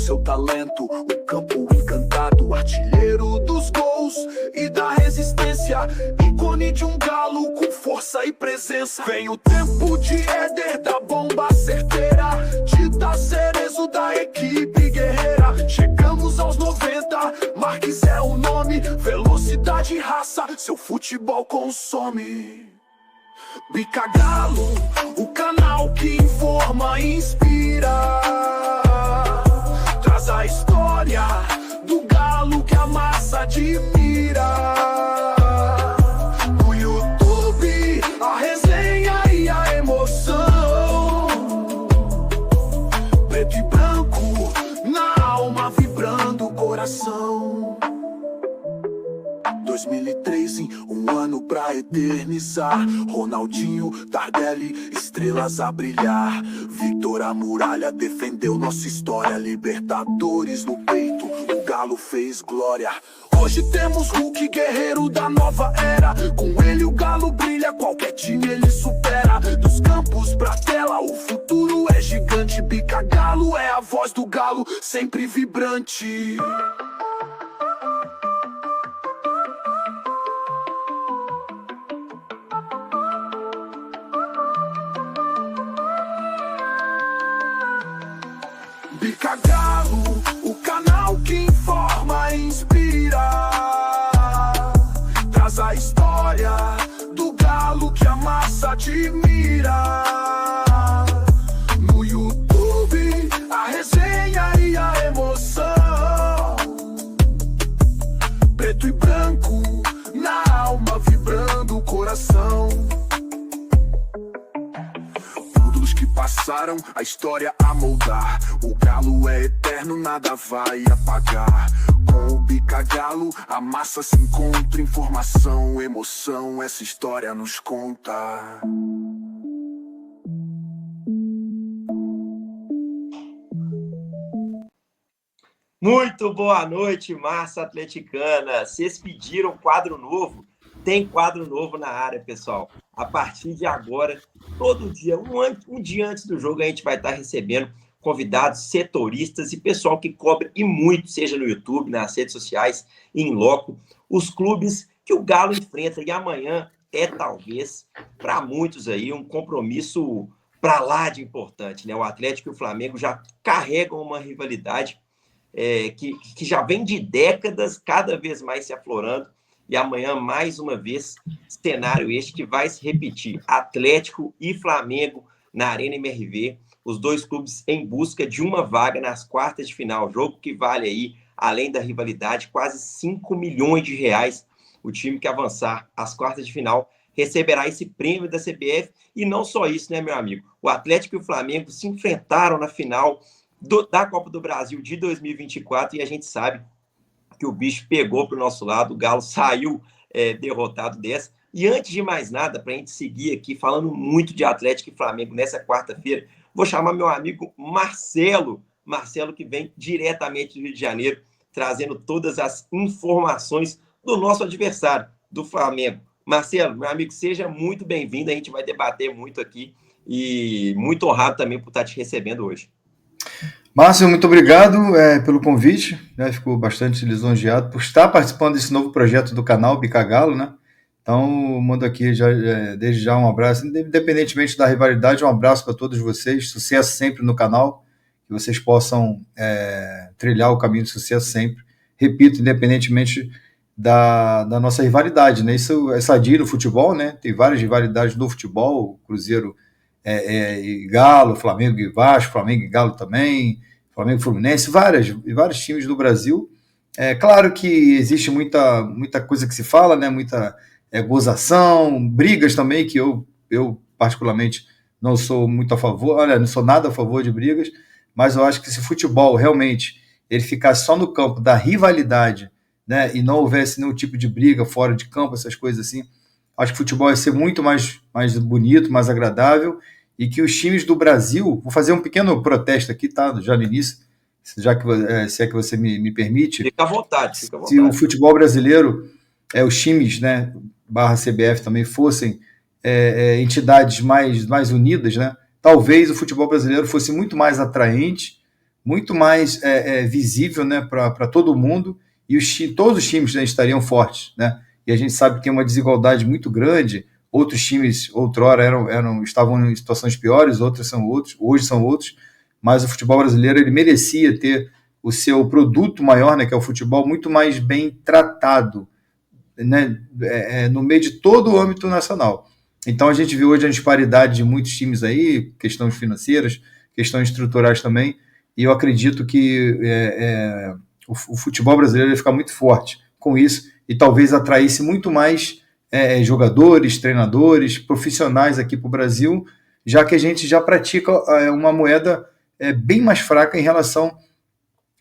seu talento, o campo encantado, artilheiro dos gols e da resistência, ícone de um galo com força e presença. Vem o tempo de Éder, da bomba certeira, Tita Cerezo da equipe guerreira. Chegamos aos 90, Marques é o nome, velocidade e raça, seu futebol consome. Bica Galo, o canal que informa e inspira, traz a história do galo que a massa admira. No YouTube, a resenha e a emoção, preto e branco, na alma vibrando o coração. 2003, um ano pra eternizar. Ronaldinho, Tardelli, estrelas a brilhar. Victor a muralha defendeu nossa história. Libertadores no peito, o Galo fez glória. Hoje temos Hulk, guerreiro da nova era. Com ele o Galo brilha, qualquer time ele supera. Dos campos pra tela, o futuro é gigante. Bica Galo é a voz do Galo, sempre vibrante. Bica Galo, o canal que informa e inspira, traz a história do galo que a massa admira. No YouTube, a resenha e a emoção, preto e branco, na alma vibrando o coração. Passaram a história a moldar. O galo é eterno, nada vai apagar. Com o Bica Galo, a massa se encontra. Informação, emoção, essa história nos conta. Muito boa noite, massa atleticana. Vocês pediram quadro novo? Tem quadro novo na área, pessoal. A partir de agora, todo dia, um dia antes do jogo, a gente vai estar recebendo convidados, setoristas e pessoal que cobre e muito, seja no YouTube, nas redes sociais, em loco, os clubes que o Galo enfrenta. E amanhã é, talvez, para muitos aí, um compromisso para lá de importante, né? O Atlético e o Flamengo já carregam uma rivalidade que já vem de décadas, cada vez mais se aflorando. E amanhã, mais uma vez, cenário este que vai se repetir. Atlético e Flamengo na Arena MRV. Os dois clubes em busca de uma vaga nas quartas de final. Jogo que vale aí, além da rivalidade, quase 5 milhões de reais. O time que avançar às quartas de final receberá esse prêmio da CBF. E não só isso, né, meu amigo? O Atlético e o Flamengo se enfrentaram na final da Copa do Brasil de 2024 e a gente sabe que o bicho pegou para o nosso lado, o Galo saiu derrotado dessa. E antes de mais nada, para a gente seguir aqui falando muito de Atlético e Flamengo nessa quarta-feira, vou chamar meu amigo Marcelo, que vem diretamente do Rio de Janeiro, trazendo todas as informações do nosso adversário, do Flamengo. Marcelo, meu amigo, seja muito bem-vindo, a gente vai debater muito aqui e muito honrado também por estar te recebendo hoje. Márcio, muito obrigado pelo convite, né? Fico bastante lisonjeado por estar participando desse novo projeto do canal Bica Galo, né? Então, mando aqui desde já um abraço, independentemente da rivalidade, um abraço para todos vocês, sucesso sempre no canal, que vocês possam trilhar o caminho de sucesso sempre, repito, independentemente da nossa rivalidade, né? Isso é sadio no futebol, né? Tem várias rivalidades no futebol, Cruzeiro e Galo, Flamengo e Vasco, Flamengo e Galo também, Flamengo e Fluminense, vários times do Brasil. É claro que existe muita coisa que se fala, né? Muita gozação, brigas também, que eu particularmente não sou muito a favor, não sou nada a favor de brigas, mas eu acho que se o futebol realmente ele ficasse só no campo da rivalidade, né, e não houvesse nenhum tipo de briga fora de campo, essas coisas assim, acho que o futebol ia ser muito mais bonito, mais agradável, e que os times do Brasil, vou fazer um pequeno protesto aqui, tá, já no início, já que se é que você me permite. Fica à vontade. Se o futebol brasileiro, os times, né, barra CBF também fossem entidades mais unidas, né, talvez o futebol brasileiro fosse muito mais atraente, muito mais visível, né, para todo mundo, e todos os times, né, estariam fortes, né? E a gente sabe que tem uma desigualdade muito grande. Outros times, outrora, estavam em situações piores, outros são outros, hoje são outros, mas o futebol brasileiro ele merecia ter o seu produto maior, né, que é o futebol, muito mais bem tratado, né, no meio de todo o âmbito nacional. Então a gente vê hoje a disparidade de muitos times aí, questões financeiras, questões estruturais também, e eu acredito que o futebol brasileiro vai ficar muito forte com isso, e talvez atraísse muito mais jogadores, treinadores, profissionais aqui para o Brasil, já que a gente já pratica uma moeda bem mais fraca em relação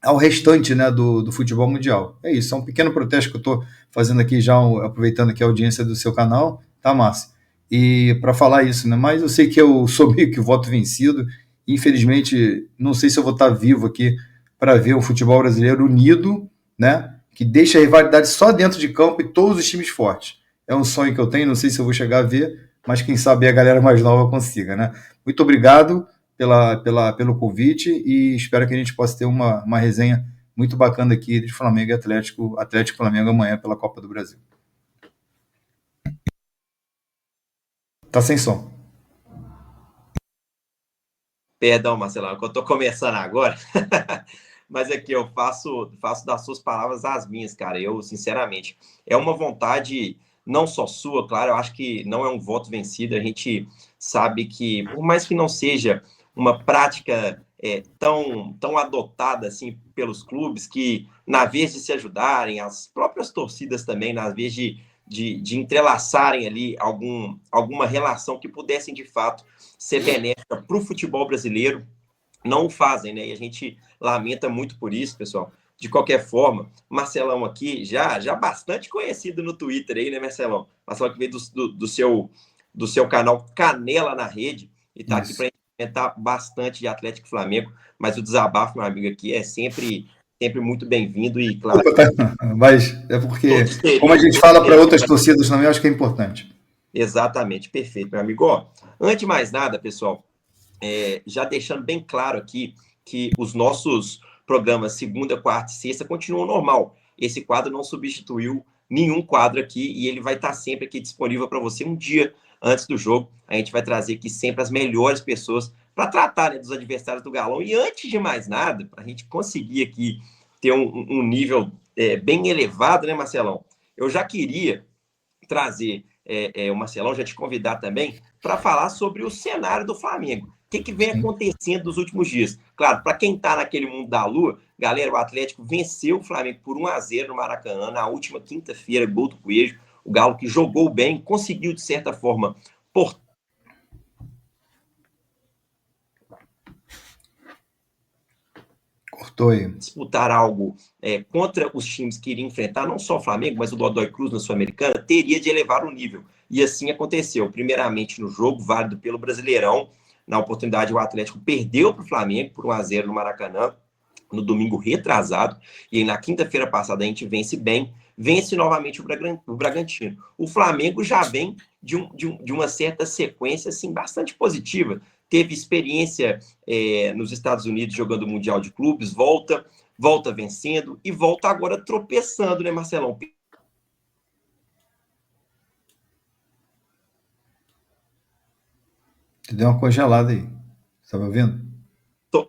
ao restante, né, do futebol mundial. É isso, é um pequeno protesto que eu estou fazendo aqui já, aproveitando aqui a audiência do seu canal, tá, Márcio? E para falar isso, né, mas eu sei que eu sou meio que voto vencido, infelizmente, não sei se eu vou estar vivo aqui para ver o futebol brasileiro unido, né, que deixa a rivalidade só dentro de campo e todos os times fortes. É um sonho que eu tenho, não sei se eu vou chegar a ver, mas quem sabe a galera mais nova consiga, né? Muito obrigado pelo convite e espero que a gente possa ter uma resenha muito bacana aqui de Flamengo e Atlético Flamengo amanhã pela Copa do Brasil. Tá sem som. Perdão, Marcelão, que eu tô começando agora. Mas aqui eu faço das suas palavras as minhas, cara. Eu, sinceramente, é uma vontade não só sua, claro, eu acho que não é um voto vencido. A gente sabe que, por mais que não seja uma prática tão adotada assim pelos clubes, que na vez de se ajudarem, as próprias torcidas também, na vez de entrelaçarem ali alguma relação que pudessem de fato ser benéfica para o futebol brasileiro, não o fazem, né? E a gente lamenta muito por isso, pessoal. De qualquer forma, Marcelão aqui, já bastante conhecido no Twitter aí, né, Marcelão? Marcelão que veio do seu canal Canela na Rede e tá aqui para comentar bastante de Atlético e Flamengo, mas o desabafo, meu amigo, aqui é sempre muito bem-vindo e, claro... Mas é porque, como a gente fala para outras torcidas também, eu acho que é importante. Exatamente, perfeito, meu amigo. Ó, antes de mais nada, pessoal, já deixando bem claro aqui que os nossos programas segunda, quarta e sexta continuam normal. Esse quadro não substituiu nenhum quadro aqui e ele vai estar sempre aqui disponível para você um dia antes do jogo. A gente vai trazer aqui sempre as melhores pessoas para tratar, né, dos adversários do Galão. E antes de mais nada, para a gente conseguir aqui ter um nível bem elevado, né, Marcelão? Eu já queria trazer o Marcelão, já te convidar também, para falar sobre o cenário do Flamengo. O que vem acontecendo nos últimos dias? Claro, para quem está naquele mundo da lua, galera, o Atlético venceu o Flamengo por 1-0 no Maracanã, na última quinta-feira, gol do Coelho. O Galo que jogou bem, conseguiu, de certa forma, disputar algo contra os times que iriam enfrentar, não só o Flamengo, mas o Godoy Cruz na Sul-Americana, teria de elevar o nível. E assim aconteceu. Primeiramente, no jogo válido pelo Brasileirão, na oportunidade, o Atlético perdeu para o Flamengo por 1-0 no Maracanã, no domingo retrasado, e aí, na quinta-feira passada a gente vence bem, vence novamente o Bragantino. O Flamengo já vem de uma certa sequência assim, bastante positiva. Teve experiência nos Estados Unidos jogando o Mundial de Clubes, volta vencendo e volta agora tropeçando, né, Marcelão? Você deu uma congelada aí. Você tá me ouvindo?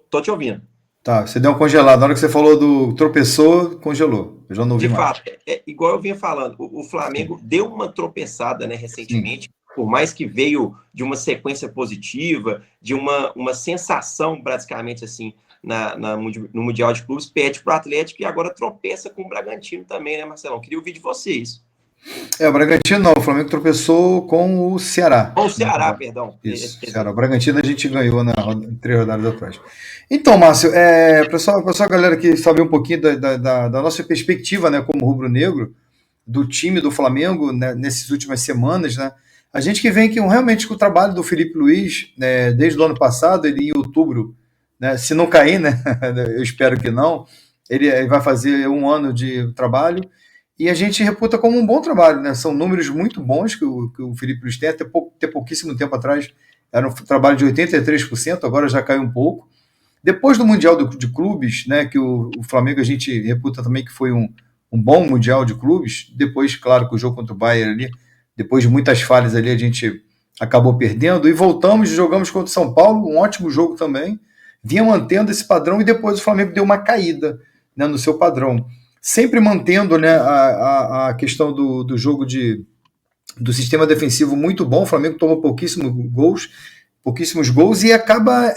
Tô te ouvindo. Tá, você deu uma congelada. Na hora que você falou do tropeçou, congelou. Eu já não ouvi mais. De fato, igual eu vinha falando, o Flamengo deu uma tropeçada, né, recentemente. Sim. Por mais que veio de uma sequência positiva, de uma sensação, basicamente, assim, no Mundial de Clubes, perde para o Atlético e agora tropeça com o Bragantino também, né, Marcelão? Queria ouvir de vocês. O Bragantino não, o Flamengo tropeçou com o Ceará. Com o Ceará, perdão. Isso, Ceará. O Bragantino a gente ganhou na 3 rodadas atrás. Então, Márcio, pessoal, galera que sabe um pouquinho da nossa perspectiva, né, como rubro-negro, do time do Flamengo, né, nessas últimas semanas, né, a gente que vem realmente com o trabalho do Felipe Luiz, né, desde o ano passado, ele em outubro, né, se não cair, né, eu espero que não, ele vai fazer 1 ano de trabalho, e a gente reputa como um bom trabalho, né? São números muito bons que o Felipe Luiz tem, até pouquíssimo tempo atrás era um trabalho de 83%, agora já caiu um pouco, Depois do Mundial de Clubes, né, que o Flamengo a gente reputa também que foi um bom Mundial de Clubes, depois, claro, que o jogo contra o Bayern ali, depois de muitas falhas ali, a gente acabou perdendo, e voltamos, jogamos contra o São Paulo, um ótimo jogo também, vinha mantendo esse padrão, e depois o Flamengo deu uma caída, né, no seu padrão. Sempre mantendo, né, a questão do jogo do sistema defensivo muito bom, o Flamengo tomou pouquíssimos gols e acaba,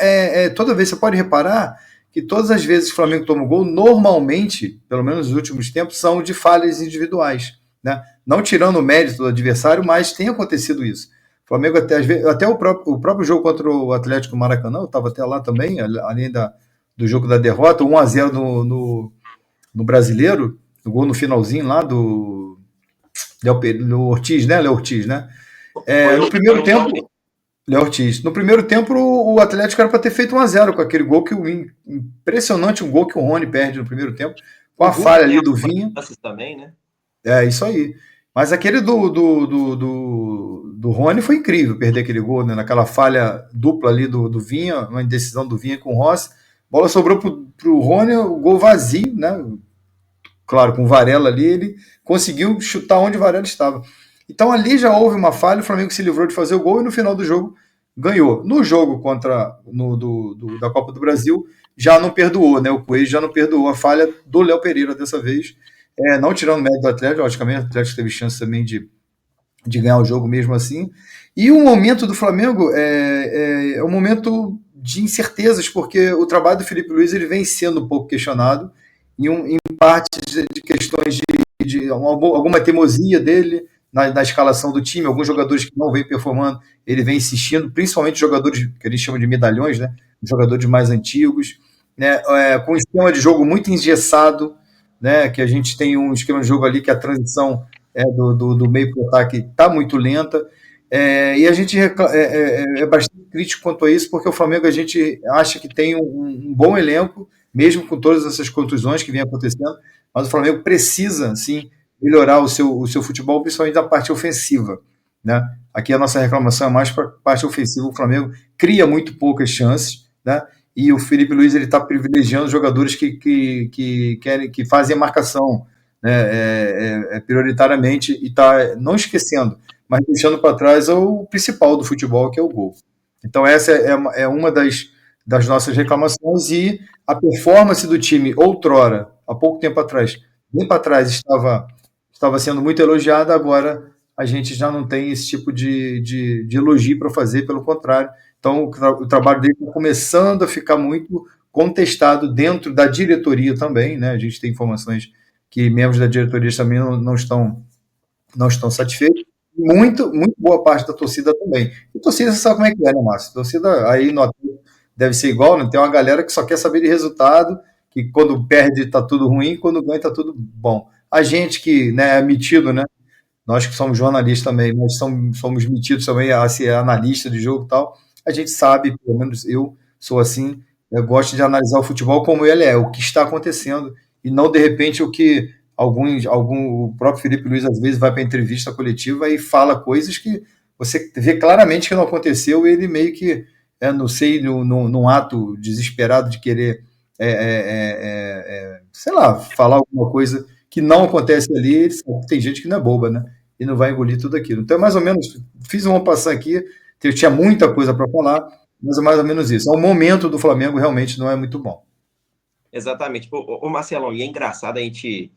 toda vez, você pode reparar que todas as vezes que o Flamengo toma um gol, normalmente, pelo menos nos últimos tempos, são de falhas individuais, né? Não tirando o mérito do adversário, mas tem acontecido isso. O Flamengo até o próprio jogo contra o Atlético Maracanã, eu estava até lá também, além do jogo da derrota, 1-0 no Brasileiro, o gol no finalzinho lá do Léo Ortiz, né? Léo Ortiz, né? No primeiro tempo, Léo Ortiz. No primeiro tempo, o Atlético era para ter feito 1-0 com aquele gol impressionante, um gol que o Rony perde no primeiro tempo, com a falha ali do Vinha. Também, né? Isso aí. Mas aquele do Rony foi incrível, perder aquele gol, né? Naquela falha dupla ali do Vinha, uma indecisão do Vinha com o Rossi. Bola sobrou pro Rony, o gol vazio, né? Claro, com o Varela ali, ele conseguiu chutar onde o Varela estava. Então ali já houve uma falha, o Flamengo se livrou de fazer o gol e no final do jogo ganhou. No jogo da Copa do Brasil, já não perdoou, né? O Coelho já não perdoou a falha do Léo Pereira dessa vez. Não tirando o mérito do Atlético, logicamente, o Atlético teve chance também de ganhar o jogo mesmo assim. E o momento do Flamengo é um momento de incertezas, porque o trabalho do Felipe Luiz ele vem sendo um pouco questionado, em partes de questões de alguma teimosia dele na escalação do time, alguns jogadores que não vêm performando, ele vem insistindo, principalmente jogadores que a gente chama de medalhões, né? Jogadores mais antigos, né? Com um esquema de jogo muito engessado, né? Que a gente tem um esquema de jogo ali que a transição do meio para o ataque está muito lenta, e a gente é bastante crítico quanto a isso, porque o Flamengo a gente acha que tem um bom elenco, mesmo com todas essas contusões que vêm acontecendo, mas o Flamengo precisa, sim, melhorar o seu futebol, principalmente da parte ofensiva, né? Aqui a nossa reclamação é mais para a parte ofensiva. O Flamengo cria muito poucas chances, né? E o Felipe Luiz ele está privilegiando jogadores que fazem a marcação, né? Prioritariamente, e está não esquecendo, mas deixando para trás o principal do futebol, que é o gol. Então essa é uma das nossas reclamações, e a performance do time outrora, há pouco tempo atrás, bem para trás, estava sendo muito elogiada, agora a gente já não tem esse tipo de elogio para fazer, pelo contrário. Então o trabalho dele está começando a ficar muito contestado dentro da diretoria também, né? A gente tem informações que membros da diretoria também não estão satisfeitos. Muito boa parte da torcida também. E a torcida, você sabe como é que é, né, Márcio? A torcida aí no Atlético deve ser igual, né? Tem uma galera que só quer saber de resultado, que quando perde está tudo ruim, quando ganha está tudo bom. A gente que, né, é metido, né? Nós que somos jornalistas também, mas somos metidos também a ser analista de jogo e tal, a gente sabe, pelo menos eu sou assim, eu gosto de analisar o futebol como ele é, o que está acontecendo, e não de repente o que o próprio Felipe Luiz às vezes vai para a entrevista coletiva e fala coisas que você vê claramente que não aconteceu, e ele meio que, não sei, num ato desesperado de querer, sei lá, falar alguma coisa que não acontece ali. Tem gente que não é boba, né? E não vai engolir tudo aquilo. Então, mais ou menos, fiz uma passagem aqui, eu tinha muita coisa para falar, mas é mais ou menos isso. O momento do Flamengo realmente não é muito bom. Exatamente. Ô Marcelão, e é engraçado a gente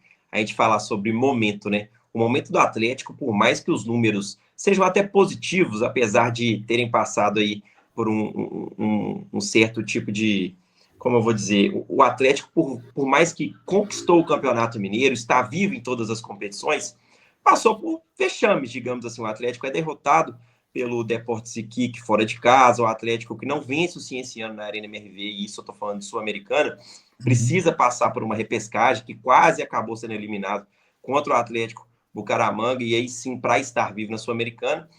falar sobre momento, né? O momento do Atlético, por mais que os números sejam até positivos, apesar de terem passado aí por um certo tipo de, como eu vou dizer, o Atlético, por mais que conquistou o Campeonato Mineiro, está vivo em todas as competições, passou por vexames, digamos assim. O Atlético é derrotado pelo Deportes Iquique fora de casa, o Atlético que não vence o Cienciano na Arena MRV, e isso eu estou falando de Sul-Americana, precisa passar por uma repescagem que quase acabou sendo eliminado contra o Atlético Bucaramanga, e aí sim, para estar vivo na Sul-Americana.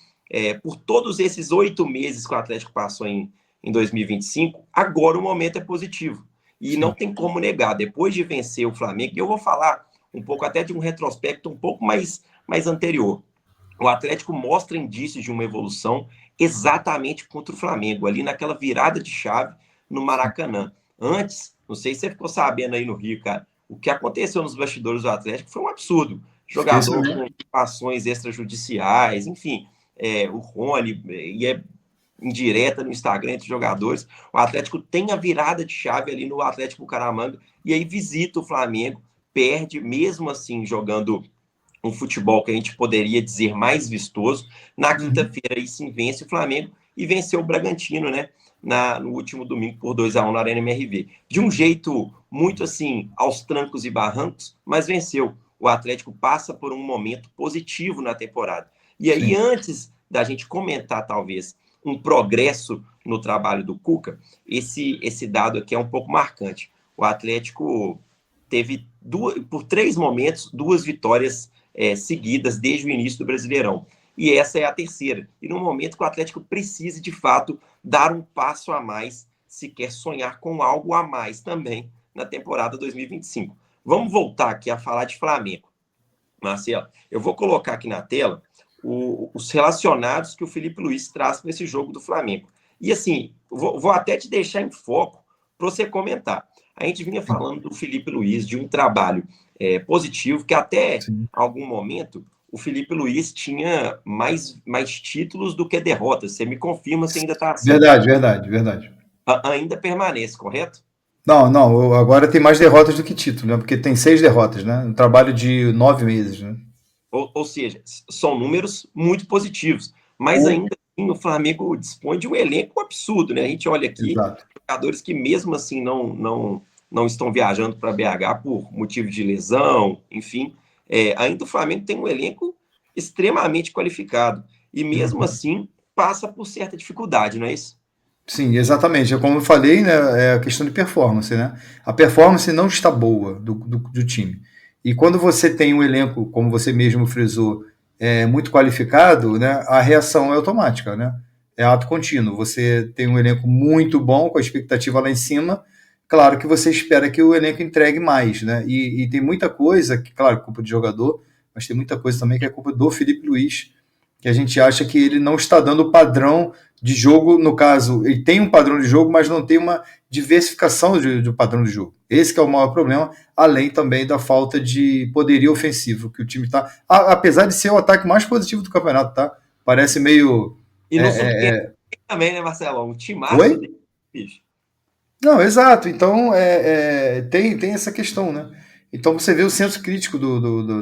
Por todos esses 8 meses que o Atlético passou em 2025, agora o momento é positivo. E não tem como negar, depois de vencer o Flamengo, e eu vou falar um pouco até de um retrospecto um pouco mais anterior. O Atlético mostra indícios de uma evolução exatamente contra o Flamengo, ali naquela virada de chave no Maracanã. Antes, não sei se você ficou sabendo aí no Rio, cara, o que aconteceu nos bastidores do Atlético foi um absurdo. Jogador com ações extrajudiciais, enfim, o Rony, e é indireta no Instagram entre jogadores. O Atlético tem a virada de chave ali no Atlético Bucaramanga, e aí visita o Flamengo, perde, mesmo assim, jogando um futebol que a gente poderia dizer mais vistoso. Na quinta-feira, aí sim, vence o Flamengo e venceu o Bragantino, né? No último domingo por 2-1 na Arena MRV. De um jeito muito assim, aos trancos e barrancos, mas venceu. O Atlético passa por um momento positivo na temporada. E aí, sim, antes da gente comentar, talvez, um progresso no trabalho do Cuca, esse dado aqui é um pouco marcante. O Atlético teve, por 3 momentos, 2 vitórias seguidas desde o início do Brasileirão. E essa é a terceira. E no momento que o Atlético precisa, de fato, dar um passo a mais, se quer sonhar com algo a mais também na temporada 2025. Vamos voltar aqui a falar de Flamengo. Marcelo, eu vou colocar aqui na tela os relacionados que o Felipe Luiz traz para esse jogo do Flamengo. E assim, vou até te deixar em foco para você comentar. A gente vinha falando do Felipe Luiz, de um trabalho positivo, que até algum momento o Felipe Luiz tinha mais títulos do que derrotas. Você me confirma se ainda está assim. Verdade. Ainda permanece, correto? Não, agora tem mais derrotas do que título, né? Porque tem 6 derrotas, né? Um trabalho de 9 meses, né? Ou seja, são números muito positivos. Mas ainda assim, o Flamengo dispõe de um elenco absurdo, né? A gente olha aqui, exato, jogadores que mesmo assim não estão viajando para BH por motivo de lesão, enfim. Ainda o Flamengo tem um elenco extremamente qualificado. E mesmo assim, passa por certa dificuldade, não é isso? Sim, exatamente. Como eu falei, né, é a questão de performance, né? A performance não está boa do time. E quando você tem um elenco, como você mesmo frisou, muito qualificado, né, a reação é automática, né? É ato contínuo. Você tem um elenco muito bom, com a expectativa lá em cima, claro que você espera que o elenco entregue mais, né? E tem muita coisa, que, claro, culpa de jogador, mas tem muita coisa também que é culpa do Felipe Luiz, que a gente acha que ele não está dando o padrão de jogo, no caso, ele tem um padrão de jogo, mas não tem uma diversificação do padrão de jogo. Esse que é o maior problema, além também da falta de poderio ofensivo, que o time está, apesar de ser o ataque mais positivo do campeonato, tá? Parece meio... E não também, né, Marcelo? Um timaço. Oi? Bicho. Não, exato. Então, tem essa questão, né? Então, você vê o senso crítico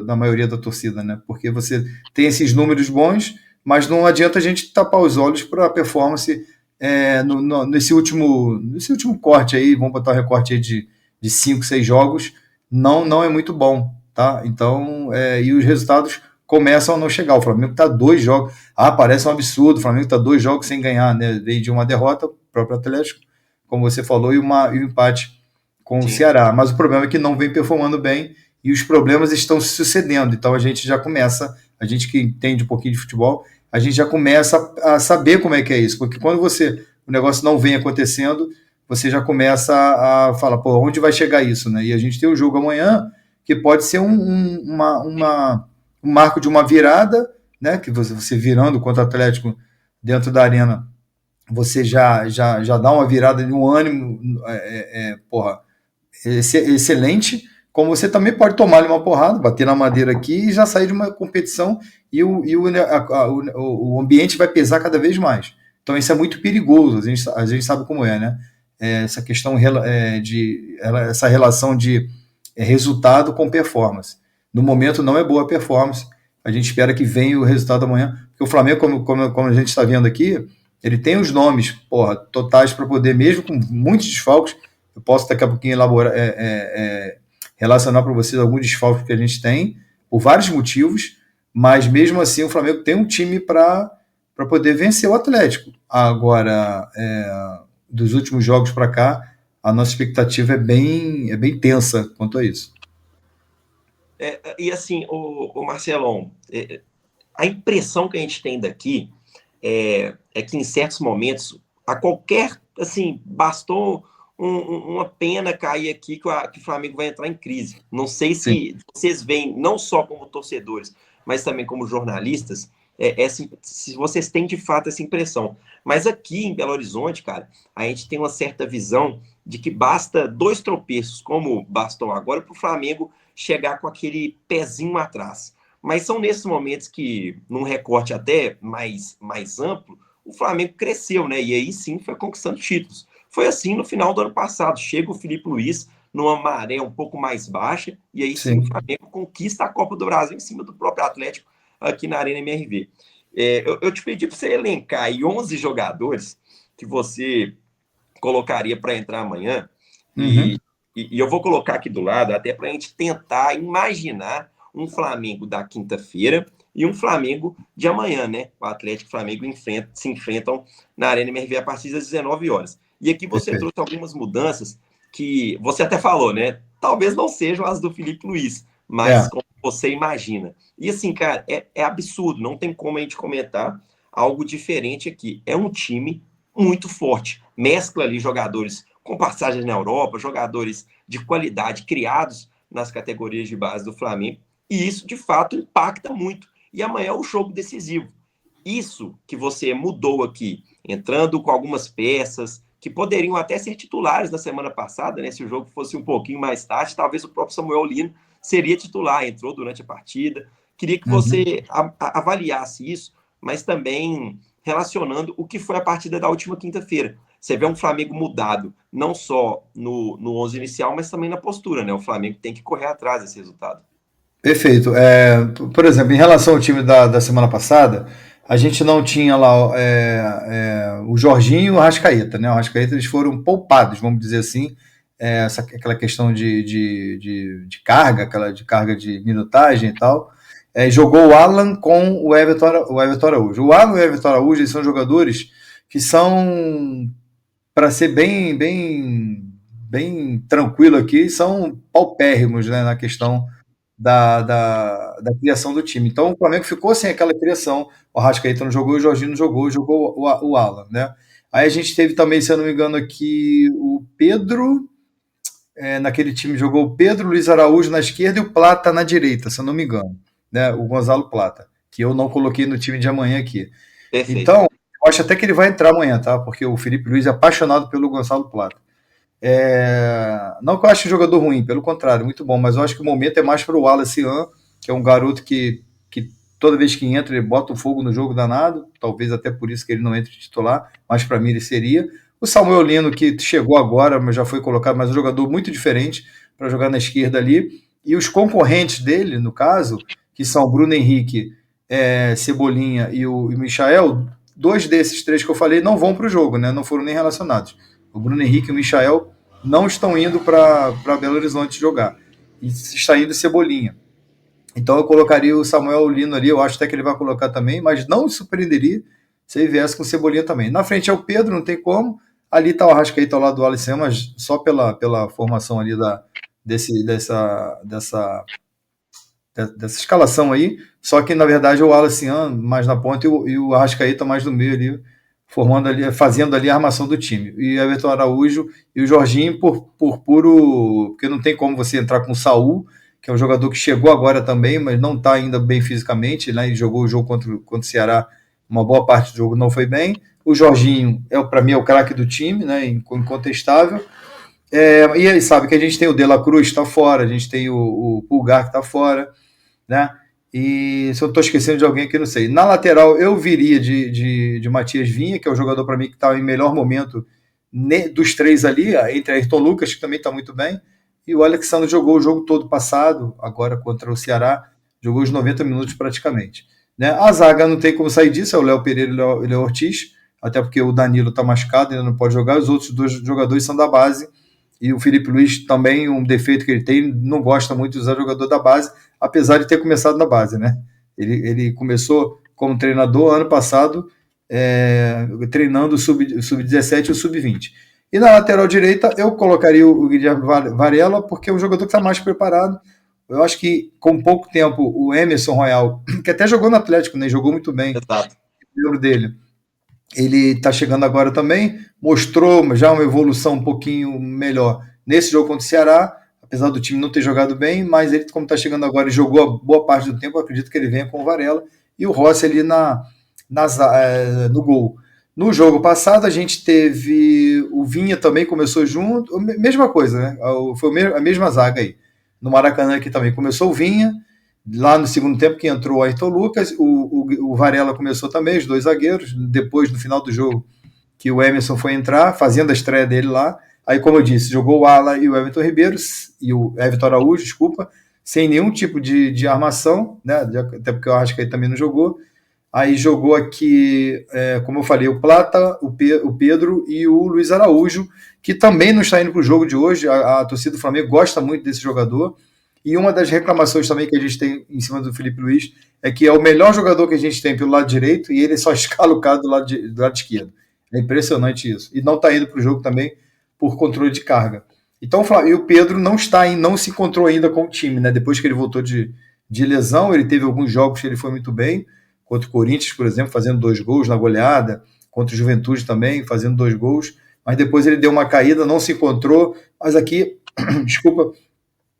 da maioria da torcida, né? Porque você tem esses números bons, mas não adianta a gente tapar os olhos para a performance nesse último corte aí, vamos botar um recorte aí de 5, 6 jogos, não é muito bom, tá? Então, e os resultados começam a não chegar. O Flamengo está 2 jogos, parece um absurdo, o Flamengo está 2 jogos sem ganhar, né? Veio de uma derrota, o próprio Atlético, como você falou, e um empate com o Ceará, mas o problema é que não vem performando bem e os problemas estão se sucedendo, então a gente já começa, a gente que entende um pouquinho de futebol, a gente já começa a saber como é que é isso, porque quando o negócio não vem acontecendo, você já começa a falar, pô, onde vai chegar isso, né? E a gente tem um jogo amanhã que pode ser um marco de uma virada, né? Que você virando contra o Atlético dentro da arena, você já dá uma virada de um ânimo, excelente, como você também pode tomar uma porrada, bater na madeira aqui e já sair de uma competição e o ambiente vai pesar cada vez mais. Então isso é muito perigoso, a gente sabe como é, né? Essa questão essa relação de resultado com performance. No momento não é boa a performance, a gente espera que venha o resultado amanhã, porque o Flamengo, como a gente está vendo aqui, ele tem os nomes, totais para poder, mesmo com muitos desfalques, eu posso daqui a pouquinho elaborar, relacionar para vocês alguns desfalques que a gente tem, por vários motivos, mas mesmo assim o Flamengo tem um time para poder vencer o Atlético. Agora, dos últimos jogos para cá, a nossa expectativa é bem tensa quanto a isso. E assim, o Marcelão, a impressão que a gente tem daqui é que em certos momentos, a qualquer, assim, bastou uma pena cair aqui que o Flamengo vai entrar em crise. Não sei se vocês veem, não só como torcedores, mas também como jornalistas, se vocês têm de fato essa impressão. Mas aqui em Belo Horizonte, cara, a gente tem uma certa visão de que basta 2 tropeços, como bastou agora, para o Flamengo chegar com aquele pezinho atrás. Mas são nesses momentos que, num recorte até mais amplo, o Flamengo cresceu, né? E aí sim foi conquistando títulos. Foi assim no final do ano passado. Chega o Filipe Luiz numa maré um pouco mais baixa, e aí sim o Flamengo conquista a Copa do Brasil em cima do próprio Atlético aqui na Arena MRV. Eu te pedi para você elencar aí 11 jogadores que você colocaria para entrar amanhã, e eu vou colocar aqui do lado, até para a gente tentar imaginar um Flamengo da quinta-feira e um Flamengo de amanhã, né? O Atlético e o Flamengo se enfrentam na Arena MRV a partir das 19 horas. E aqui você trouxe algumas mudanças que você até falou, né? Talvez não sejam as do Filipe Luiz, mas como você imagina. E assim, cara, é absurdo, não tem como a gente comentar algo diferente aqui. É um time muito forte. Mescla ali jogadores com passagens na Europa, jogadores de qualidade criados nas categorias de base do Flamengo, e isso, de fato, impacta muito. E amanhã é o jogo decisivo. Isso que você mudou aqui, entrando com algumas peças que poderiam até ser titulares na semana passada, né? Se o jogo fosse um pouquinho mais tarde, talvez o próprio Samuel Lino seria titular, entrou durante a partida. Queria que você avaliasse isso, mas também relacionando o que foi a partida da última quinta-feira. Você vê um Flamengo mudado, não só no 11 inicial, mas também na postura, né? O Flamengo tem que correr atrás desse resultado. Perfeito. Por exemplo, em relação ao time da semana passada, a gente não tinha lá o Jorginho e o Arrascaeta, né? O Arrascaeta, eles foram poupados, vamos dizer assim, aquela questão de carga, de carga de minutagem e tal. Jogou o Alan com o Everton Araújo. O Alan e o Everton Araújo, eles são jogadores que são, para ser bem tranquilo aqui, são paupérrimos, né, na questão da criação do time. Então o Flamengo ficou sem aquela criação. O Arrascaeta não jogou, o Jorginho não jogou, jogou o Alan, né? Aí a gente teve também, se eu não me engano, aqui o Pedro, naquele time jogou o Pedro, Luiz Araújo na esquerda e o Plata na direita, se eu não me engano, né? O Gonzalo Plata, que eu não coloquei no time de amanhã aqui. Perfeito. Então, eu acho até que ele vai entrar amanhã, tá? Porque o Filipe Luiz é apaixonado pelo Gonzalo Plata. Não que eu ache o jogador ruim, pelo contrário, muito bom, mas eu acho que o momento é mais para o Wallace An, que é um garoto que toda vez que entra ele bota o fogo no jogo danado, talvez até por isso que ele não entre titular, mas para mim ele seria. O Samuel Lino, que chegou agora, mas já foi colocado, mas um jogador muito diferente para jogar na esquerda ali, e os concorrentes dele, no caso, que são Bruno Henrique, Cebolinha e o Michael, 2 desses 3 que eu falei não vão para o jogo, né? Não foram nem relacionados. O Bruno Henrique e o Michael não estão indo para Belo Horizonte jogar. E está indo Cebolinha. Então eu colocaria o Samuel Lino ali, eu acho até que ele vai colocar também, mas não me surpreenderia se ele viesse com o Cebolinha também. Na frente é o Pedro, não tem como. Ali está o Arrascaeta ao lado do Alisson, mas só pela formação ali dessa escalação aí. Só que, na verdade, o Alisson mais na ponta e o Arrascaeta mais no meio ali, formando ali, fazendo ali a armação do time. E Everton Araújo e o Jorginho por puro... Porque não tem como você entrar com o Saul, que é um jogador que chegou agora também, mas não está ainda bem fisicamente, né? Ele jogou o jogo contra o Ceará, uma boa parte do jogo não foi bem. O Jorginho, para mim, é o craque do time, né? Incontestável. E ele sabe que a gente tem o De La Cruz que está fora, a gente tem o Pulgar que está fora, né? E se eu estou esquecendo de alguém aqui, não sei. Na lateral, eu viria de Matias Vinha, que é o jogador para mim que está em melhor momento dos 3 ali, entre Ayrton Lucas, que também está muito bem, e o Alexandre jogou o jogo todo passado, agora contra o Ceará, jogou os 90 minutos praticamente. Né? A zaga não tem como sair disso, é o Léo Pereira e o Léo Ortiz, até porque o Danilo está machucado, ainda não pode jogar, os outros 2 jogadores são da base, e o Filipe Luiz também, um defeito que ele tem, não gosta muito de usar jogador da base, apesar de ter começado na base, né? Ele começou como treinador ano passado, treinando o Sub-17 e o Sub-20. E na lateral direita, eu colocaria o Guilherme Varela, porque é um jogador que está mais preparado. Eu acho que, com pouco tempo, o Emerson Royal, que até jogou no Atlético, né? Jogou muito bem. Exato. O lembro dele. Ele está chegando agora também, mostrou já uma evolução um pouquinho melhor nesse jogo contra o Ceará, apesar do time não ter jogado bem, mas ele, como está chegando agora e jogou a boa parte do tempo, eu acredito que ele venha com o Varela. e o Rossi ali no gol. No jogo passado, a gente teve o Vinha também começou junto, mesma coisa, né? Foi a mesma zaga aí. No Maracanã aqui também começou o Vinha, lá no segundo tempo que entrou o Ayrton Lucas, o Varela começou também, os dois zagueiros, depois no final do jogo que o Emerson foi entrar, fazendo a estreia dele lá, aí como eu disse, jogou o Ala e o Everton Ribeiro, e o Everton Araújo, desculpa, sem nenhum tipo de armação, né? Até porque eu acho que ele também não jogou. Aí jogou aqui, como eu falei, o Plata, o Pedro e o Luiz Araújo, que também não está indo para o jogo de hoje. A torcida do Flamengo gosta muito desse jogador. E uma das reclamações também que a gente tem em cima do Felipe Luiz é que é o melhor jogador que a gente tem pelo lado direito e ele só escala o cara do lado esquerdo. É impressionante isso. E não está indo para o jogo também por controle de carga. Então, e o Pedro não se encontrou ainda com o time, né? Depois que ele voltou de lesão, ele teve alguns jogos que ele foi muito bem, contra o Corinthians, por exemplo, fazendo 2 gols na goleada, contra o Juventude também, fazendo 2 gols, mas depois ele deu uma caída, não se encontrou, mas aqui, desculpa,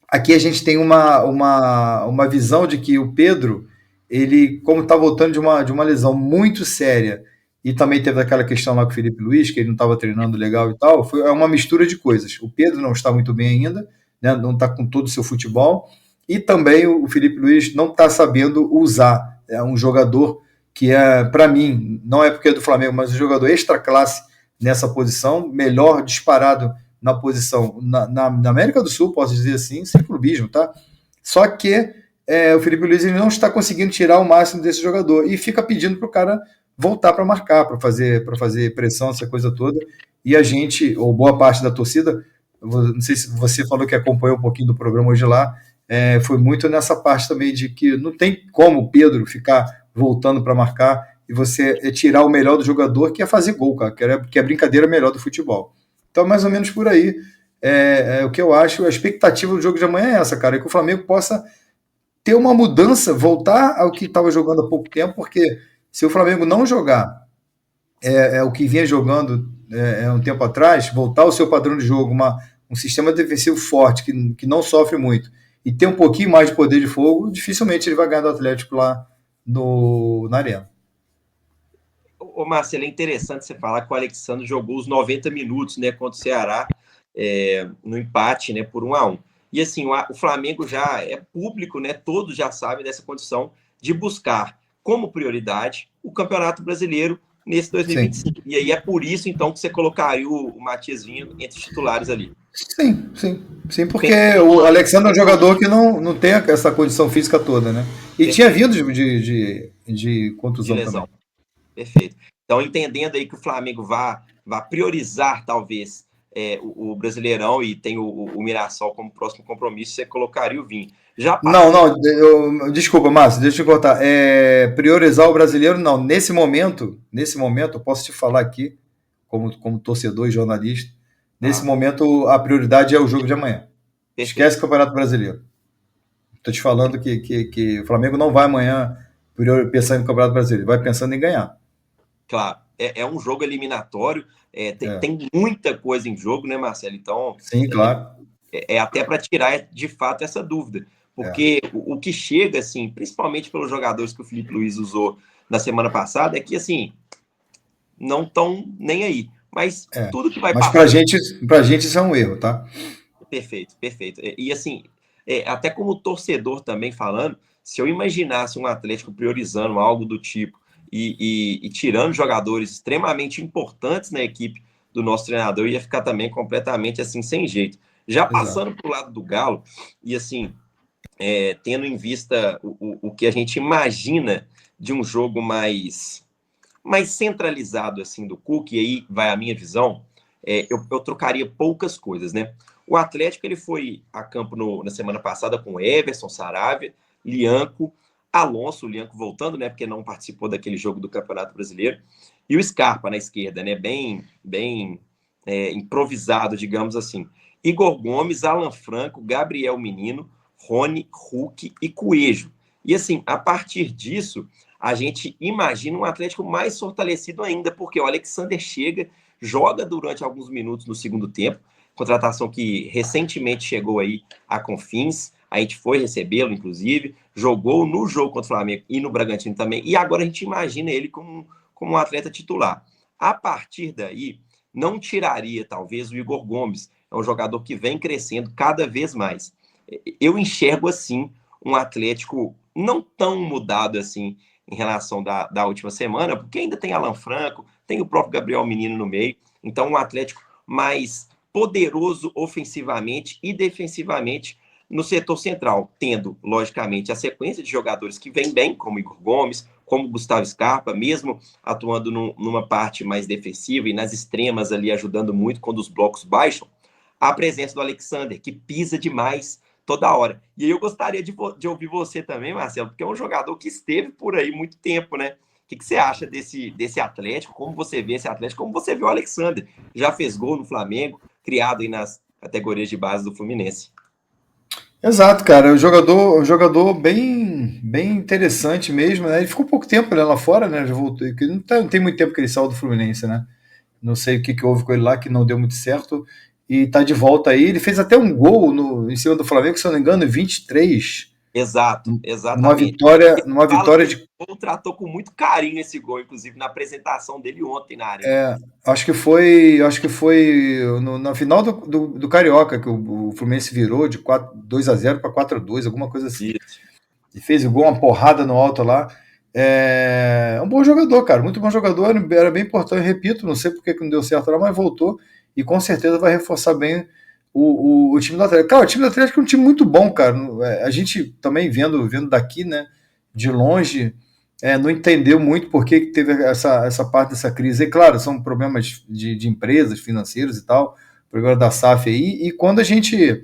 aqui a gente tem uma visão de que o Pedro, ele, como está voltando de uma lesão muito séria, e também teve aquela questão lá com o Felipe Luiz, que ele não estava treinando legal e tal, é uma mistura de coisas. O Pedro não está muito bem ainda, né, não está com todo o seu futebol, e também o Felipe Luiz não está sabendo usar um jogador que para mim, não é porque é do Flamengo, mas um jogador extra classe nessa posição, melhor disparado na posição na América do Sul, posso dizer assim, sem clubismo, tá? Só que o Felipe Luiz ele não está conseguindo tirar o máximo desse jogador e fica pedindo para o cara voltar para marcar, para fazer pressão, essa coisa toda. E a gente, ou boa parte da torcida, não sei se você falou que acompanhou um pouquinho do programa hoje lá, foi muito nessa parte também de que não tem como o Pedro ficar voltando para marcar e você tirar o melhor do jogador, que é fazer gol, cara, que é a brincadeira melhor do futebol. Então, mais ou menos por aí, o que eu acho, a expectativa do jogo de amanhã é essa, cara, é que o Flamengo possa ter uma mudança, voltar ao que estava jogando há pouco tempo, porque se o Flamengo não jogar o que vinha jogando um tempo atrás, voltar ao seu padrão de jogo, um sistema defensivo forte, que não sofre muito, e ter um pouquinho mais de poder de fogo, dificilmente ele vai ganhar do Atlético lá na Arena. Ô, Marcelo, é interessante você falar que o Alexandre jogou os 90 minutos, né, contra o Ceará, no empate, né, por 1-1. E assim, o Flamengo já é público, né, todos já sabem dessa condição de buscar como prioridade o Campeonato Brasileiro nesse 2025. Sim. E aí é por isso, então, que você colocaria o Matias Vinha entre os titulares ali. Sim, porque o Alexandre é um jogador que não tem essa condição física toda, né? E tinha vindo de contusão de lesão também. Perfeito. Então, entendendo aí que o Flamengo vá priorizar, talvez, o Brasileirão e tem o Mirassol como próximo compromisso, você colocaria o Vinha. Desculpa, Márcio, deixa eu te cortar. Priorizar o brasileiro, não. Nesse momento, eu posso te falar aqui, como torcedor e jornalista, nesse momento a prioridade é o jogo de amanhã. Perfeito. Esquece o Campeonato Brasileiro. Estou te falando que o Flamengo não vai amanhã pensando no Campeonato Brasileiro, vai pensando em ganhar. Claro, é um jogo eliminatório, tem muita coisa em jogo, né, Marcelo? Então, sim, claro. Até para tirar, de fato, essa dúvida. Porque o que chega, assim, principalmente pelos jogadores que o Felipe Luiz usou na semana passada, é que, assim, não estão nem aí. Mas tudo que vai passar... Mas pra gente isso é um erro, tá? Perfeito. E, assim, até como torcedor também falando, se eu imaginasse um Atlético priorizando algo do tipo e tirando jogadores extremamente importantes na equipe do nosso treinador, ia ficar também completamente, assim, sem jeito. Já passando para o lado do Galo, e assim, tendo em vista o que a gente imagina de um jogo mais centralizado assim do Cuca, e aí vai a minha visão, eu trocaria poucas coisas, né? O Atlético ele foi a campo na semana passada com Everson, Saravia, Lianco, Alonso, o Lianco voltando, né? Porque não participou daquele jogo do Campeonato Brasileiro, e o Scarpa na esquerda, né? Bem improvisado, digamos assim. Igor Gomes, Alan Franco, Gabriel Menino, Rony, Hulk e Coelho. E assim, a partir disso, a gente imagina um Atlético mais fortalecido ainda, porque o Alexandre chega, joga durante alguns minutos no segundo tempo, contratação que recentemente chegou aí a Confins, A gente foi recebê-lo, inclusive, jogou no jogo contra o Flamengo e no Bragantino também, e agora a gente imagina ele como um atleta titular. A partir daí, não tiraria, talvez, o Igor Gomes. É um jogador que vem crescendo cada vez mais. Eu enxergo, assim, um Atlético não tão mudado assim em relação da última semana, porque ainda tem Alan Franco, tem o próprio Gabriel Menino no meio, então um Atlético mais poderoso ofensivamente e defensivamente no setor central, tendo, logicamente, a sequência de jogadores que vem bem, como Igor Gomes, como Gustavo Scarpa, mesmo atuando numa parte mais defensiva e nas extremas ali ajudando muito quando os blocos baixam, a presença do Alexander, que pisa demais toda hora. E aí eu gostaria de ouvir você também, Marcelo, porque é um jogador que esteve por aí muito tempo, né? O que você acha desse Atlético? Como você vê esse Atlético? Como você vê o Alexander? Já fez gol no Flamengo, criado aí nas categorias de base do Fluminense. Exato, cara. É um jogador bem interessante mesmo, né? Ele ficou pouco tempo, né, lá fora, né? Já voltou. Não tem muito tempo que ele saiu do Fluminense, né? Não sei o que houve com ele lá, que não deu muito certo. E tá de volta aí. Ele fez até um gol em cima do Flamengo, se eu não me engano, em 23. Exato, Numa exatamente. vitória, Ele numa fala vitória que de. o tratou com muito carinho esse gol, inclusive na apresentação dele ontem na Arena. Acho que foi na final do Carioca, que o Fluminense virou de 2-0 para 4-2, alguma coisa assim. Isso. E fez o gol, uma porrada no alto lá. É um bom jogador, cara, muito bom jogador, era bem importante, repito, não sei porque que não deu certo lá, mas voltou e com certeza vai reforçar bem o time do Atlético. Cara, o time do Atlético é um time muito bom, cara. A gente também vendo daqui, né, de longe, não entendeu muito por que teve essa parte dessa crise. E claro, são problemas de empresas, financeiros e tal, problema da SAF aí, e quando a gente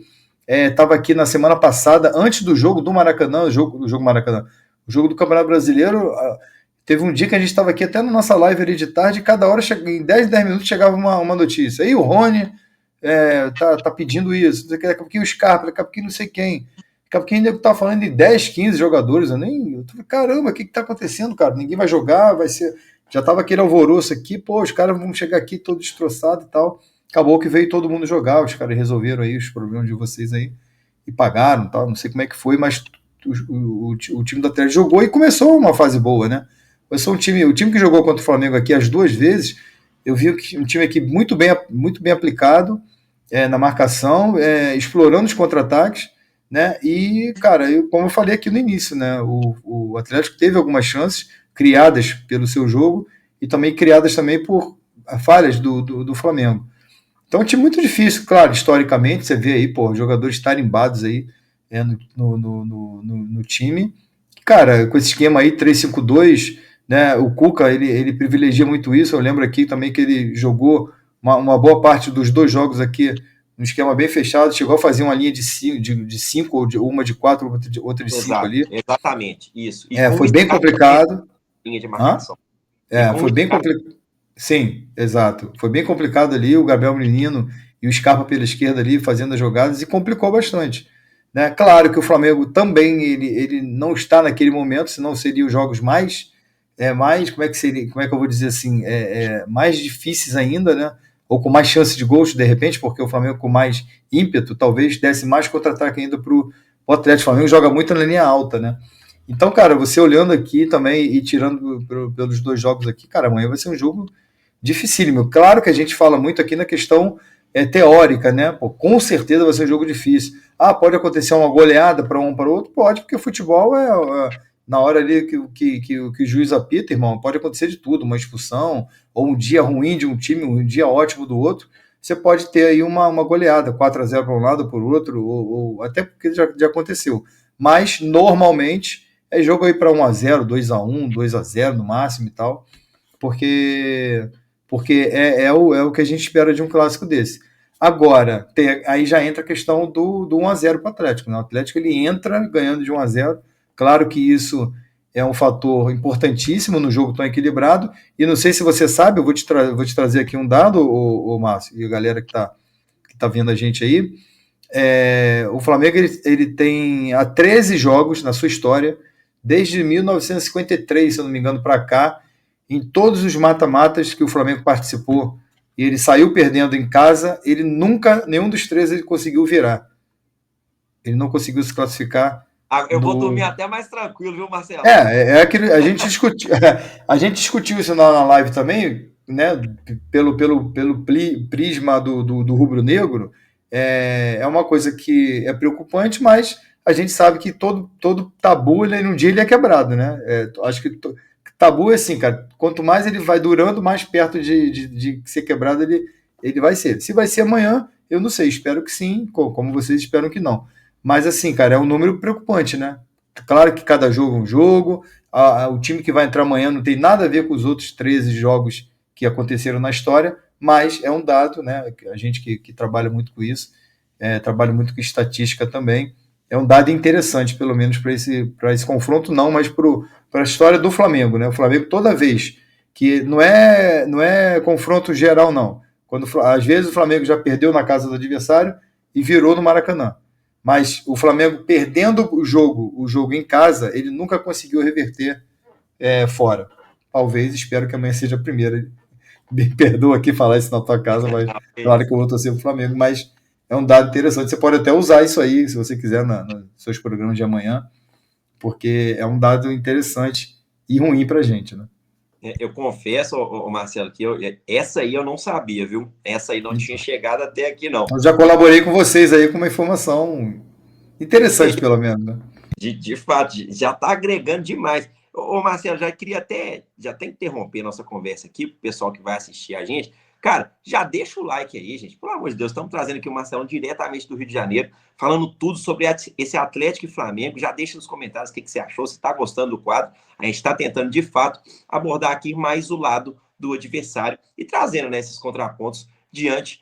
estava aqui na semana passada, antes do jogo do Maracanã, o jogo do Campeonato Brasileiro, teve um dia que a gente estava aqui até na nossa live ali de tarde, e cada hora, em 10 minutos, chegava uma notícia. Aí o Rony tá pedindo isso, daqui a pouquinho o Scarpa, daqui a pouquinho não sei quem. Daqui a pouquinho ele tá falando de 10, 15 jogadores. Eu tô, caramba, o que tá acontecendo, cara? Ninguém vai jogar, vai ser. Já tava aquele alvoroço aqui, pô, os caras vão chegar aqui todo destroçado e tal. Acabou que veio todo mundo jogar, os caras resolveram aí os problemas de vocês aí e pagaram, tal. Não sei como é que foi, mas o time do Atlético jogou e começou uma fase boa, né? O time que jogou contra o Flamengo aqui as duas vezes, eu vi um time aqui muito bem aplicado na marcação, explorando os contra-ataques, né? E, cara, como eu falei aqui no início, né? O Atlético teve algumas chances criadas pelo seu jogo e também criadas também por falhas do Flamengo. Então é um time muito difícil, claro, historicamente, você vê aí, pô, jogadores tarimbados aí no time. Cara, com esse esquema aí, 3-5-2, né, o Cuca, ele privilegia muito isso. Eu lembro aqui também que ele jogou uma boa parte dos dois jogos aqui no esquema bem fechado, chegou a fazer uma linha de 5 ou uma de 4, outra de 5 ali. Exatamente, isso. Foi bem complicado. Linha de marcação. Foi bem complicado. Sim, exato. Foi bem complicado ali, o Gabriel Menino e o Scarpa pela esquerda ali fazendo as jogadas e complicou bastante. Né? Claro que o Flamengo também ele não está naquele momento, senão seriam os jogos mais como é que eu vou dizer assim, mais difíceis ainda, né? Ou com mais chance de gols, de repente, porque o Flamengo com mais ímpeto, talvez desse mais contra-ataque ainda para o Atlético. O Flamengo joga muito na linha alta, né? Então, cara, você olhando aqui também e tirando pelos dois jogos aqui, cara, amanhã vai ser um jogo dificílimo. Claro que a gente fala muito aqui na questão teórica, né? Pô, com certeza vai ser um jogo difícil. Pode acontecer uma goleada para um para o outro? Pode, porque o futebol na hora ali que o juiz apita, irmão, pode acontecer de tudo, uma expulsão, ou um dia ruim de um time, um dia ótimo do outro, você pode ter aí uma goleada, 4-0 para um lado ou para o outro, ou até porque já aconteceu. Mas, normalmente, é jogo aí para 1-0, 2-1, 2-0 no máximo e tal, porque é o que a gente espera de um clássico desse. Agora, aí já entra a questão do 1-0 para o Atlético, né? O Atlético ele entra ganhando de 1-0. Claro que isso é um fator importantíssimo no jogo tão equilibrado. E não sei se você sabe, eu vou te trazer aqui um dado, o Márcio, e a galera que tá vendo a gente aí. O Flamengo ele tem há 13 jogos na sua história, desde 1953, se eu não me engano, para cá, em todos os mata-matas que o Flamengo participou, e ele saiu perdendo em casa, ele nunca, nenhum dos 13 ele conseguiu virar. Ele não conseguiu se classificar Eu vou no. dormir até mais tranquilo, viu, Marcelo? É aquele, a gente discutiu, a gente discutiu isso na live também, né? Pelo prisma do rubro-negro, é uma coisa que é preocupante, mas a gente sabe que todo tabu, um dia ele é quebrado, né? Acho que tabu é assim, cara. Quanto mais ele vai durando, mais perto de ser quebrado ele vai ser. Se vai ser amanhã, eu não sei. Espero que sim, como vocês esperam que não. Mas assim, cara, é um número preocupante, né? Claro que cada jogo é um jogo. O time que vai entrar amanhã não tem nada a ver com os outros 13 jogos que aconteceram na história, mas é um dado, né? A gente que trabalha muito com isso, trabalha muito com estatística também. É um dado interessante, pelo menos, para esse confronto, não, mas para a história do Flamengo, né? O Flamengo, toda vez que não é confronto geral, não. Às vezes o Flamengo já perdeu na casa do adversário e virou no Maracanã. Mas o Flamengo perdendo o jogo em casa, ele nunca conseguiu reverter fora. Talvez, espero que amanhã seja a primeira. Me perdoa aqui falar isso na tua casa, mas claro que eu vou torcer pro Flamengo, mas é um dado interessante. Você pode até usar isso aí, se você quiser, nos seus programas de amanhã, porque é um dado interessante e ruim pra gente, né? Eu confesso, Marcelo, que essa aí eu não sabia, viu? Essa aí não tinha chegado até aqui, não. Eu já colaborei com vocês aí com uma informação interessante, pelo menos, né? De fato, já está agregando demais. Ô, Marcelo, já tem que interromper nossa conversa aqui, para o pessoal que vai assistir a gente. Cara, já deixa o like aí, gente. Pelo amor de Deus, estamos trazendo aqui o Marcelo diretamente do Rio de Janeiro, falando tudo sobre esse Atlético e Flamengo. Já deixa nos comentários o que você achou, se está gostando do quadro. A gente está tentando, de fato, abordar aqui mais o lado do adversário e trazendo, né, esses contrapontos diante.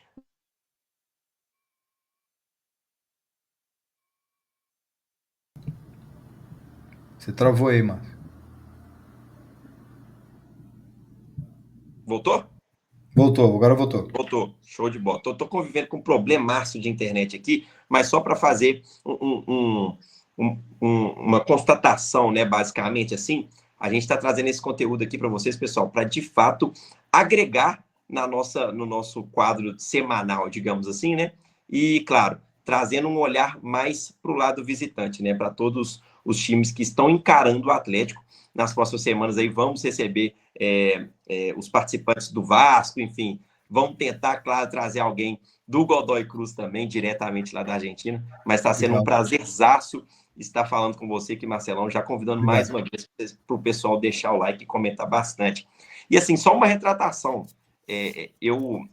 Você travou aí, mano. Voltou? Voltou, agora voltou. Voltou, show de bola. Tô convivendo com um problemaço de internet aqui, mas só para fazer uma constatação, né? Basicamente assim, a gente está trazendo esse conteúdo aqui para vocês, pessoal, para de fato agregar no nosso quadro semanal, digamos assim, né? E, claro, trazendo um olhar mais para o lado visitante, né? Para todos os times que estão encarando o Atlético. Nas próximas semanas aí vamos receber os participantes do Vasco, enfim, vamos tentar, claro, trazer alguém do Godoy Cruz também, diretamente lá da Argentina, mas está sendo um prazerzaço estar falando com você aqui, Marcelão, já convidando mais uma vez para o pessoal deixar o like e comentar bastante. E assim, só uma retratação, eu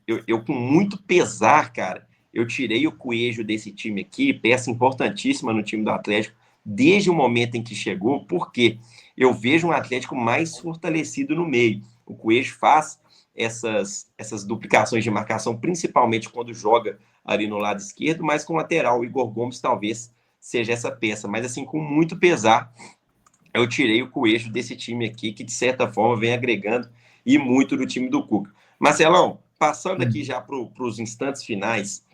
com muito pesar, cara, eu tirei o Coelho desse time aqui, peça importantíssima no time do Atlético, desde o momento em que chegou, porque eu vejo um Atlético mais fortalecido no meio. O Coelho faz essas duplicações de marcação, principalmente quando joga ali no lado esquerdo, mas com o lateral, o Igor Gomes talvez seja essa peça. Mas assim, com muito pesar, eu tirei o Coelho desse time aqui, que de certa forma vem agregando e muito do time do Cuca. Marcelão, passando aqui já para os instantes finais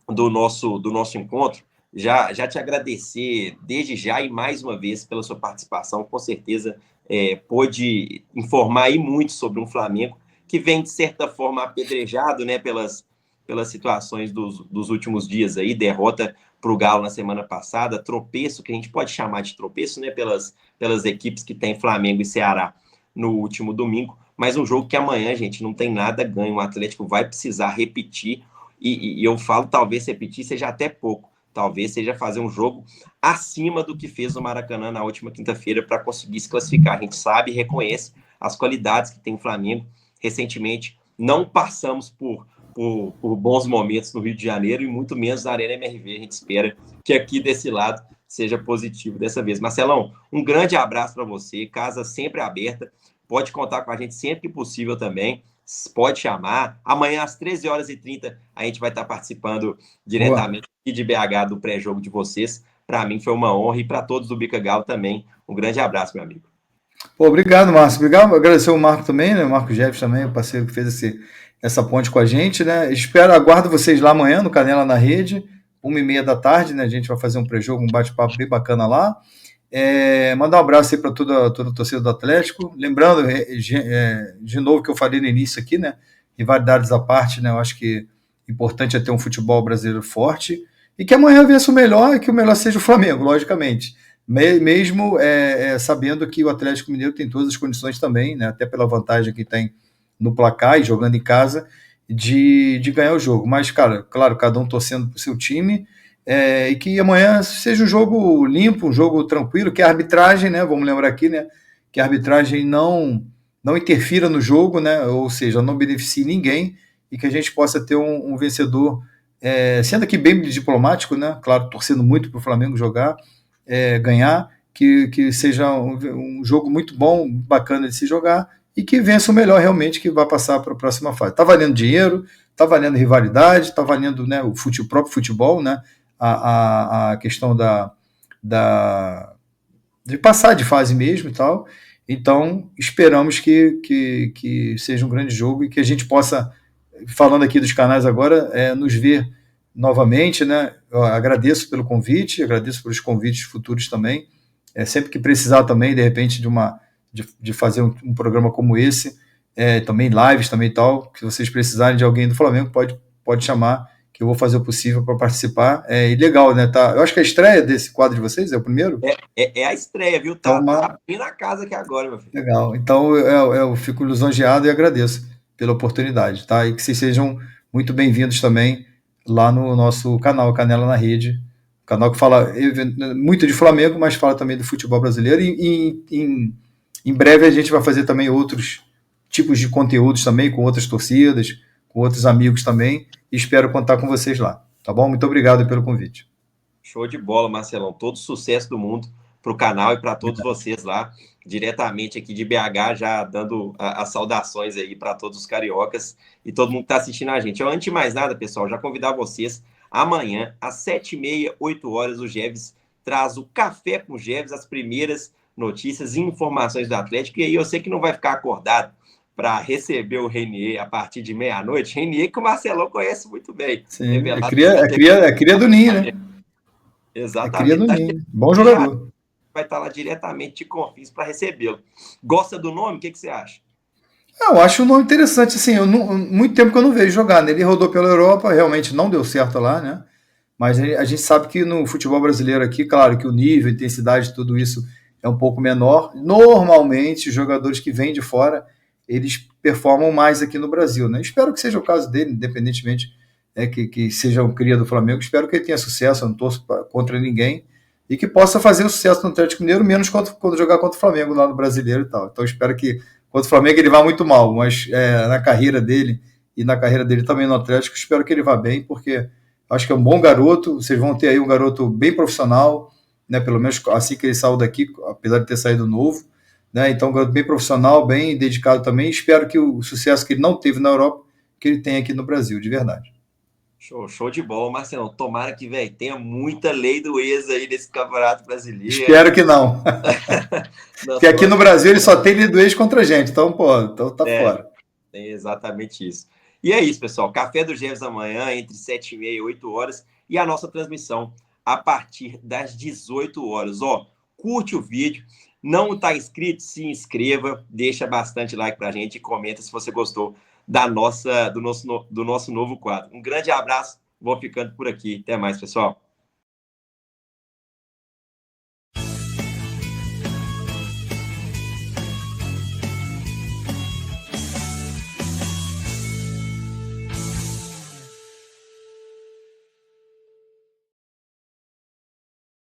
do nosso encontro, já te agradecer desde já e mais uma vez pela sua participação. Com certeza pôde informar aí muito sobre um Flamengo que vem, de certa forma, apedrejado, né, pelas situações dos últimos dias aí, derrota para o Galo na semana passada, tropeço, que a gente pode chamar de tropeço, né, pelas equipes que tem Flamengo e Ceará no último domingo, mas um jogo que amanhã, gente, não tem nada ganho, o Atlético vai precisar repetir, e eu falo, talvez repetir seja até pouco, talvez seja fazer um jogo acima do que fez no Maracanã na última quinta-feira para conseguir se classificar. A gente sabe e reconhece as qualidades que tem o Flamengo. Recentemente, não passamos por bons momentos no Rio de Janeiro e muito menos na Arena MRV. A gente espera que aqui desse lado seja positivo dessa vez. Marcelão, um grande abraço para você, casa sempre aberta. Pode contar com a gente sempre que possível também. Pode chamar. Amanhã, às 13h30, a gente vai estar participando diretamente aqui de BH do pré-jogo de vocês. Para mim foi uma honra e para todos do Bica Galo também. Um grande abraço, meu amigo. Pô, obrigado, Márcio. Obrigado. Agradecer o Marco também, né? O Marco Jefferson também, o parceiro que fez essa ponte com a gente, né? Aguardo vocês lá amanhã no Canela na Rede, 13h30, né? A gente vai fazer um pré-jogo, um bate-papo bem bacana lá. Mandar um abraço aí para toda a torcida do Atlético. Lembrando, de novo, que eu falei no início aqui, né? Rivalidades à parte, né? Eu acho que importante é ter um futebol brasileiro forte. e que amanhã vença o melhor e que o melhor seja o Flamengo, logicamente. Mesmo sabendo que o Atlético Mineiro tem todas as condições também, né, até pela vantagem que tem no placar e jogando em casa, de ganhar o jogo. Mas, cara, claro, cada um torcendo para o seu time, e que amanhã seja um jogo limpo, um jogo tranquilo, que a arbitragem, né, vamos lembrar aqui, né, que a arbitragem não interfira no jogo, né, ou seja, não beneficie ninguém, e que a gente possa ter um vencedor, sendo aqui bem diplomático, né, claro, torcendo muito para o Flamengo jogar, ganhar, que seja um jogo muito bom, bacana de se jogar, e que vença o melhor realmente, que vai passar para a próxima fase. Está valendo dinheiro, está valendo rivalidade, está valendo, né, o próprio futebol, né, a questão de passar de fase mesmo e tal. Então, esperamos que seja um grande jogo e que a gente possa, falando aqui dos canais agora, nos ver novamente, né? Eu agradeço pelo convite, agradeço pelos convites futuros também. Sempre que precisar também, de repente, de fazer um programa como esse, também lives também e tal, se vocês precisarem de alguém do Flamengo, pode chamar, que eu vou fazer o possível para participar. E legal, né? Tá, eu acho que a estreia desse quadro de vocês é o primeiro? É a estreia, viu? Tá abrindo a casa aqui agora, meu filho. Legal. Então eu fico lisonjeado e agradeço pela oportunidade, tá? E que vocês sejam muito bem-vindos também lá no nosso canal, Canela na Rede, canal que fala muito de Flamengo, mas fala também do futebol brasileiro. E em breve a gente vai fazer também outros tipos de conteúdos também, com outras torcidas, com outros amigos também, e espero contar com vocês lá, tá bom? Muito obrigado pelo convite. Show de bola, Marcelão. Todo sucesso do mundo para o canal e para todos vocês lá, diretamente aqui de BH, já dando as saudações aí para todos os cariocas e todo mundo que está assistindo a gente. Antes de mais nada, pessoal, já convidar vocês, amanhã, às 7h30, 8h, o Geves traz o Café com Geves, as primeiras notícias e informações do Atlético, e aí eu sei que não vai ficar acordado para receber o Renier a partir de meia-noite. Renier que o Marcelão conhece muito bem. Sim, cria do Ninho, né? Exatamente. Cria do Ninho. Bom jogador. Vai estar lá diretamente de Confins para recebê-lo. Gosta do nome? O que você acha? Eu acho o nome interessante. Assim, muito tempo que eu não vejo jogar, né? Ele rodou pela Europa, realmente não deu certo lá, né? Mas a gente sabe que no futebol brasileiro aqui, claro que o nível, a intensidade, tudo isso é um pouco menor. Normalmente, os jogadores que vêm de fora, eles performam mais aqui no Brasil, né? Espero que seja o caso dele, independentemente que seja um cria do Flamengo. Espero que ele tenha sucesso, eu não torço contra ninguém, e que possa fazer o sucesso no Atlético Mineiro, menos quando jogar contra o Flamengo lá no Brasileiro e tal. Então espero que contra o Flamengo ele vá muito mal, mas na carreira dele e na carreira dele também no Atlético, espero que ele vá bem, porque acho que é um bom garoto. Vocês vão ter aí um garoto bem profissional, né? Pelo menos assim que ele saiu daqui, apesar de ter saído novo, né? Então um garoto bem profissional, bem dedicado também. Espero que o sucesso que ele não teve na Europa, que ele tenha aqui no Brasil, de verdade. Show de bola, Marcelo. Tomara que, velho, tenha muita lei do ex aí desse Campeonato Brasileiro. Espero que não. Porque aqui no Brasil ele só tem lei do ex contra a gente, então, então tá fora. É exatamente isso. E é isso, pessoal. Café do Geves amanhã, entre 7h30 e 8h, e a nossa transmissão a partir das 18h. Curte o vídeo. Não está inscrito? Se inscreva, deixa bastante like pra gente e comenta se você gostou do nosso novo quadro. Um grande abraço, vou ficando por aqui. Até mais, pessoal.